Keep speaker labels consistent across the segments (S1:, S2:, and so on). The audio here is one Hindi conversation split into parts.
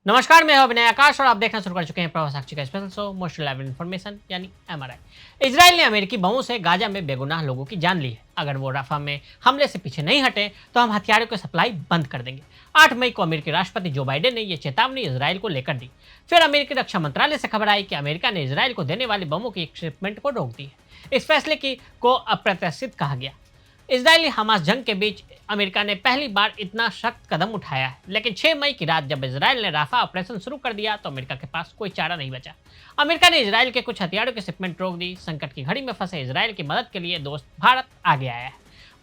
S1: नमस्कार, मैं हूं अभिनय आकाश और आप देखना शुरू कर चुके हैं प्रवास साक्षी का special show most reliable information यानी एमआरआई। इजराइल ने अमेरिकी बमों से गाजा में बेगुनाह लोगों की जान ली है। अगर वो राफा में हमले से पीछे नहीं हटे तो हम हथियारों की सप्लाई बंद कर देंगे। 8 मई को अमेरिकी राष्ट्रपति जो बाइडेन ने यह चेतावनी इजराइल को लेकर दी। फिर अमेरिकी रक्षा मंत्रालय से खबर आई कि अमेरिका ने इजराइल को देने वाले बमों की एक शिपमेंट को रोक दी है। इस फैसले को अप्रत्याशित कहा गया। इजरायली हमास जंग के बीच अमेरिका ने पहली बार इतना सख्त कदम उठाया है, लेकिन 6 मई की रात जब इजराइल ने राफा ऑपरेशन शुरू कर दिया तो अमेरिका के पास कोई चारा नहीं बचा। अमेरिका ने इजराइल के कुछ हथियारों की शिपमेंट रोक दी। संकट की घड़ी में फंसे इजराइल की मदद के लिए दोस्त भारत आगे आया है।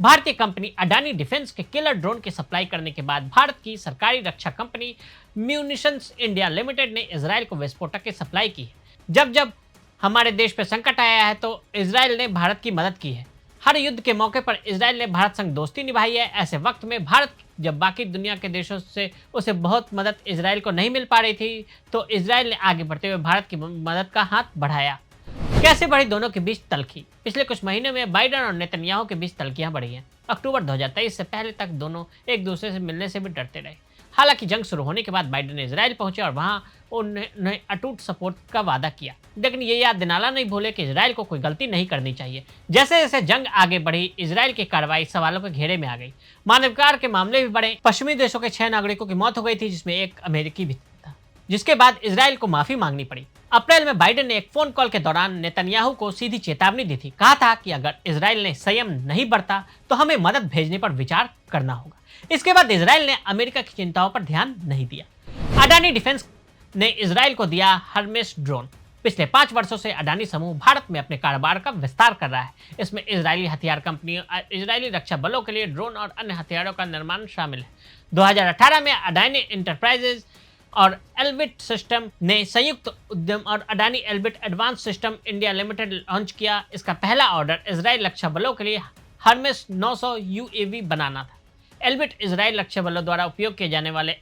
S1: भारतीय कंपनी अडानी डिफेंस के किलर ड्रोन की सप्लाई करने के बाद भारत की सरकारी रक्षा कंपनी म्यूनिशंस इंडिया लिमिटेड ने इजराइल को विस्फोटक की सप्लाई की है। जब जब हमारे देश पर संकट आया है तो इजराइल ने भारत की मदद की है। हर युद्ध के मौके पर इजराइल ने भारत संग दोस्ती निभाई है। ऐसे वक्त में भारत जब बाकी दुनिया के देशों से उसे बहुत मदद इजराइल को नहीं मिल पा रही थी तो इजराइल ने आगे बढ़ते हुए भारत की मदद का हाथ बढ़ाया। कैसे बढ़ी दोनों के बीच तल्खी? पिछले कुछ महीनों में बाइडेन और नेतन्याहू के बीच तल्खियां बढ़ी हैं। अक्टूबर 2023 से पहले तक दोनों एक दूसरे से मिलने से भी डरते रहे। हालांकि जंग शुरू होने के बाद बाइडेन इजराइल पहुंचे और वहां उन्हें अटूट सपोर्ट का वादा किया, लेकिन ये याद दिलाना नहीं भूले कि इजराइल को कोई गलती नहीं करनी चाहिए। जैसे जैसे जंग आगे बढ़ी, इजराइल की कार्रवाई सवालों के घेरे में आ गई। मानवाधिकार के मामले भी बढ़े। पश्चिमी देशों के 6 नागरिकों की मौत हो गई थी, जिसमें एक अमेरिकी भी था, जिसके बाद इजराइल को माफी मांगनी पड़ी। अप्रैल में बाइडेन ने एक फोन कॉल के दौरान नेतन्याहू को सीधी चेतावनी दी थी। कहा था कि अगर इजराइल ने संयम नहीं बरता तो हमें मदद भेजने पर विचार करना होगा। इसके बाद इजराइल ने अमेरिका की चिंताओं पर ध्यान नहीं दिया। अडानी डिफेंस ने इजराइल को दिया हर्मेस ड्रोन। पिछले 5 वर्षों से अडानी समूह भारत में अपने कारोबार का विस्तार कर रहा है। इसमें इजरायली हथियार कंपनियों, इजरायली रक्षा बलों के लिए ड्रोन और अन्य हथियारों का निर्माण शामिल है। 2018 में अडानी इंटरप्राइजेज और एल्बिट सिस्टम ने संयुक्त उद्यम और Adani Elbit advance system India limited launch किया। इसका पहला ऑर्डर इजराइल रक्षा बलों के लिए हर्मेस 900 यूएवी बनाना था। एल्बिट इजराइल रक्षा बलों द्वारा उपयोग किए जाने वाले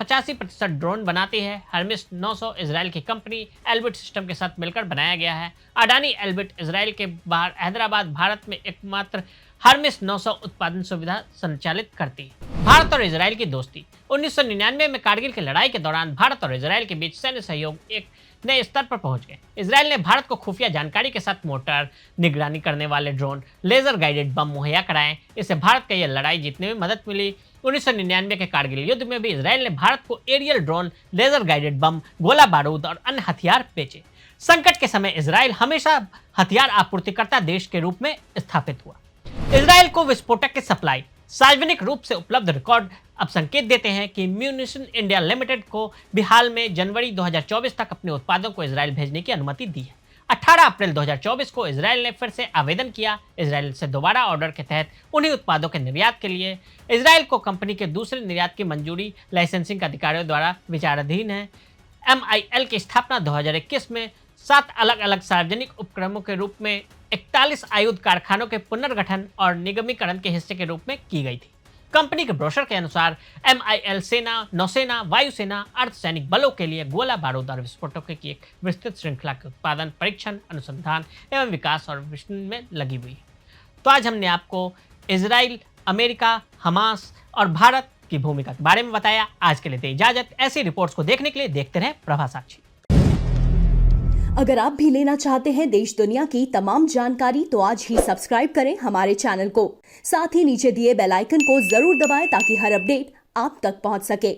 S1: 85% ड्रोन बनाती है। हर्मेस 900 इजराइल की कंपनी एल्बिट सिस्टम के साथ मिलकर बनाया गया है। अडानी एल्बिट इजराइल के बाहर हैदराबाद भारत में एकमात्र हर्मेस 900 उत्पादन सुविधा संचालित करती है। भारत और इजराइल की दोस्ती। 1999 में कारगिल की लड़ाई के दौरान भारत और इजराइल के बीच सैन्य सहयोग एक नए स्तर पर पहुंच गए। इजराइल ने भारत को खुफिया जानकारी के साथ मोटर, निगरानी करने वाले ड्रोन, लेजर गाइडेड बम मुहैया कराए। इससे भारत को यह लड़ाई जीतने में मदद मिली। 1999 के कारगिल युद्ध में भी इजराइल ने भारत को aerial drone, laser guided bomb, गोला बारूद और अन्य हथियार बेचे। संकट के समय इजराइल हमेशा हथियार आपूर्तिकर्ता देश के रूप में स्थापित हुआ। इजराइल को विस्फोटक की सप्लाई। सार्वजनिक रूप से उपलब्ध रिकॉर्ड अब संकेत देते हैं कि म्यूनिशन इंडिया लिमिटेड को भी हाल में जनवरी 2024 तक अपने उत्पादों को इजराइल भेजने की अनुमति दी है। 18 अप्रैल 2024 को इजराइल ने फिर से आवेदन किया। इजराइल से दोबारा ऑर्डर के तहत उन्हीं उत्पादों के निर्यात के लिए इजराइल को कंपनी के दूसरे निर्यात की मंजूरी लाइसेंसिंग अधिकारियों द्वारा विचाराधीन है। MIL की स्थापना 2021 में 7 अलग अलग सार्वजनिक उपक्रमों के रूप में 41 आयुध कारखानों के पुनर्गठन और निगमीकरण के हिस्से के रूप में की गई थी। कंपनी के ब्रोशर के अनुसार MIL सेना, नौसेना, वायुसेना, अर्धसैनिक बलों के लिए गोला बारूद और विस्फोटकों की एक विस्तृत श्रृंखला के उत्पादन, परीक्षण, अनुसंधान एवं विकास और विश्लेषण में लगी हुई है। तो आज हमने आपको इजराइल, अमेरिका, हमास और भारत की भूमिका के बारे में बताया। आज के लिए दे इजाजत। ऐसी रिपोर्ट्स को देखने के लिए देखते रहें प्रभास साक्षी।
S2: अगर आप भी लेना चाहते हैं देश दुनिया की तमाम जानकारी तो आज ही सब्सक्राइब करें हमारे चैनल को। साथ ही नीचे दिए बेल आइकन को जरूर दबाएं ताकि हर अपडेट आप तक पहुंच सके।